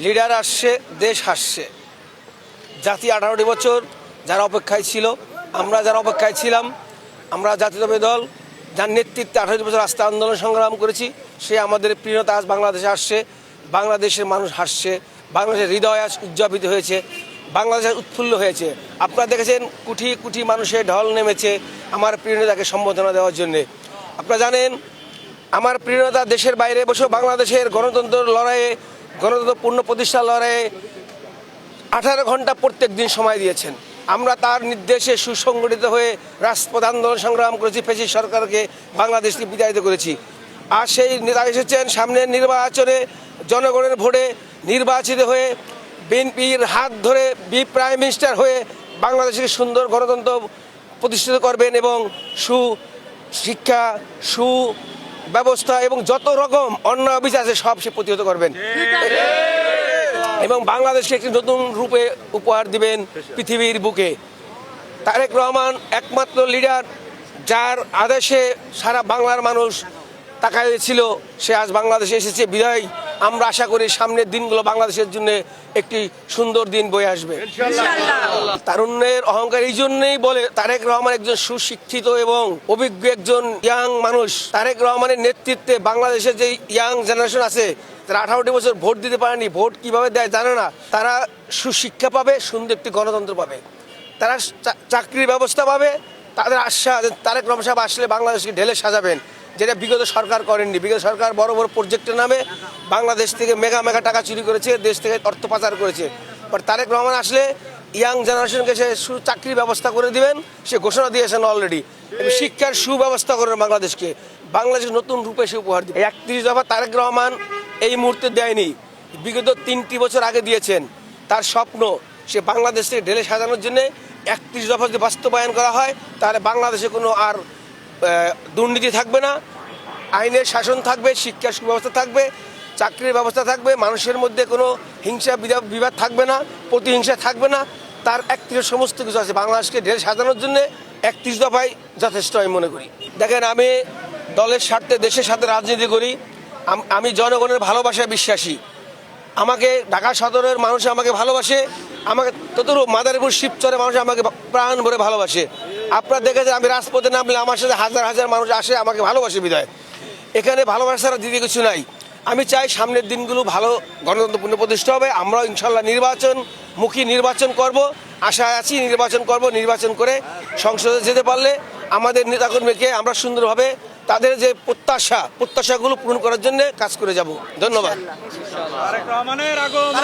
Leader আসছে, দেশ হাসছে। জাতি 18টি বছর যারা অপেক্ষায় ছিল, আমরা যারা অপেক্ষায় ছিলাম, আমরা জাতীয়তাবাদী দল যার নেতৃত্বে 18টি বছর রাস্তা আন্দোলন সংগ্রাম করেছি, সে আমাদের প্রিয়তা আজ বাংলাদেশে আসছে। বাংলাদেশের মানুষ হাসছে, বাংলাদেশের হৃদয় আজ উজ্জ্বলিত হয়েছে, বাংলাদেশ উৎফুল্ল হয়েছে। আপনারা দেখেছেন কোটি কোটি মানুষের ঢল নেমেছে আমার প্রিয়তাকে সম্বোধনা দেওয়ার জন্যে। আপনারা জানেন আমার প্রিয়তা দেশের বাইরে বসেও বাংলাদেশের গণতন্ত্র লড়াইয়ে, গণতন্ত্র পূর্ণ প্রতিষ্ঠার লড়াইয়ে 18 ঘন্টা প্রত্যেক দিন সময় দিয়েছেন। আমরা তার নির্দেশে সুসংগঠিত হয়ে রাজপথ আন্দোলন সংগ্রাম করেছি, ফ্যাসিস্ট সরকারকে বাংলাদেশ থেকে বিতাড়িত করেছি। আর সেই নেতা এসেছেন সামনের নির্বাচনে জনগণের ভোটে নির্বাচিত হয়ে বিএনপির হাত ধরে প্রাইম মিনিস্টার হয়ে বাংলাদেশকে সুন্দর গণতন্ত্র প্রতিষ্ঠিত করবেন এবং সুশিক্ষা, সুব্যবস্থা এবং যত রকম অন্যায় অবিচার আছে সব সে প্রতিহত করবেন এবং বাংলাদেশকে একটি নতুন রূপে উপহার দিবেন পৃথিবীর বুকে। তারেক রহমান একমাত্র লিডার যার আদেশে সারা বাংলার মানুষ তাকাইছিল, সে আজ বাংলাদেশে এসেছে। বিদায় আমরা আশা করি সামনের দিনগুলো বাংলাদেশের জন্য একটি সুন্দর দিন বয়ে আসবে। তারুণ্যের অহংকার এই জন্যই বলে, তারেক রহমান একজন সুশিক্ষিত এবং অভিজ্ঞ একজন ইয়াং মানুষ। তারেক রহমানের নেতৃত্বে বাংলাদেশের যে ইয়াং জেনারেশন আছে, তারা 18টি বছর ভোট দিতে পারেনি, ভোট কিভাবে দেয় জানে না, তারা সুশিক্ষা পাবে, সুন্দর একটি গণতন্ত্র পাবে, তারা চাকরির ব্যবস্থা পাবে। তাদের আশ্বাস তারেক রহমান সাহেব আসলে বাংলাদেশকে ঢেলে সাজাবেন, যেটা বিগত সরকার করেননি। বিগত সরকার বড় বড় প্রজেক্টের নামে বাংলাদেশ থেকে মেগা মেগা টাকা চুরি করেছে, দেশ থেকে অর্থ পাচার করেছে। বাট তারেক রহমান আসলে ইয়াং জেনারেশনকে সে চাকরির ব্যবস্থা করে দিবেন, সে ঘোষণা দিয়েছেন অলরেডি। শিক্ষার সুব্যবস্থা করবেন বাংলাদেশকে, বাংলাদেশের নতুন রূপে সে উপহার দিবে। 31 দফা তারেক রহমান এই মুহূর্তে দেয়নি, বিগত 3টি বছর আগে দিয়েছেন। তার স্বপ্ন সে বাংলাদেশ থেকে ঢেলে সাজানোর জন্য 31 দফা যদি বাস্তবায়ন করা হয়, তাহলে বাংলাদেশে কোনো আর দুর্নীতি থাকবে না, আইনের শাসন থাকবে, শিক্ষার সুব্যবস্থা থাকবে, চাকরির ব্যবস্থা থাকবে, মানুষের মধ্যে কোনো হিংসা বিবাদ থাকবে না, প্রতিহিংসা থাকবে না। তার 31 সমস্ত কিছু আছে। বাংলাদেশকে ঢেলে সাজানোর জন্য 31 দফায় যথেষ্ট আমি মনে করি। দেখেন, আমি দলের স্বার্থে দেশের সাথে রাজনীতি করি, আমি জনগণের ভালোবাসায় বিশ্বাসী। আমাকে ঢাকা সদরের মানুষ আমাকে ভালোবাসে, আমাকে ততটুকু মাদারীপুর শিবচরের মানুষ আমাকে প্রাণ ভরে ভালোবাসে। আপনারা দেখেছেন আমি রাজপথে নামলে আমার সাথে হাজার হাজার মানুষ আসে, আমাকে ভালোবাসে। বিদায় এখানে ভালোবাসা ছাড়া দ্বিতীয় কিছু নাই। আমি চাই সামনের দিনগুলো ভালো গণতন্ত্রপূর্ণ প্রতিষ্ঠা হবে। আমরাও ইনশাল্লাহ নির্বাচনমুখী নির্বাচন করব, আশায় আছি নির্বাচন করব। নির্বাচন করে সংসদে যেতে পারলে আমাদের নেতাকর্মীকে আমরা সুন্দরভাবে তাদের যে প্রত্যাশাগুলো পূরণ করার জন্য কাজ করে যাব। ধন্যবাদ। তারেক রহমানের আগমন।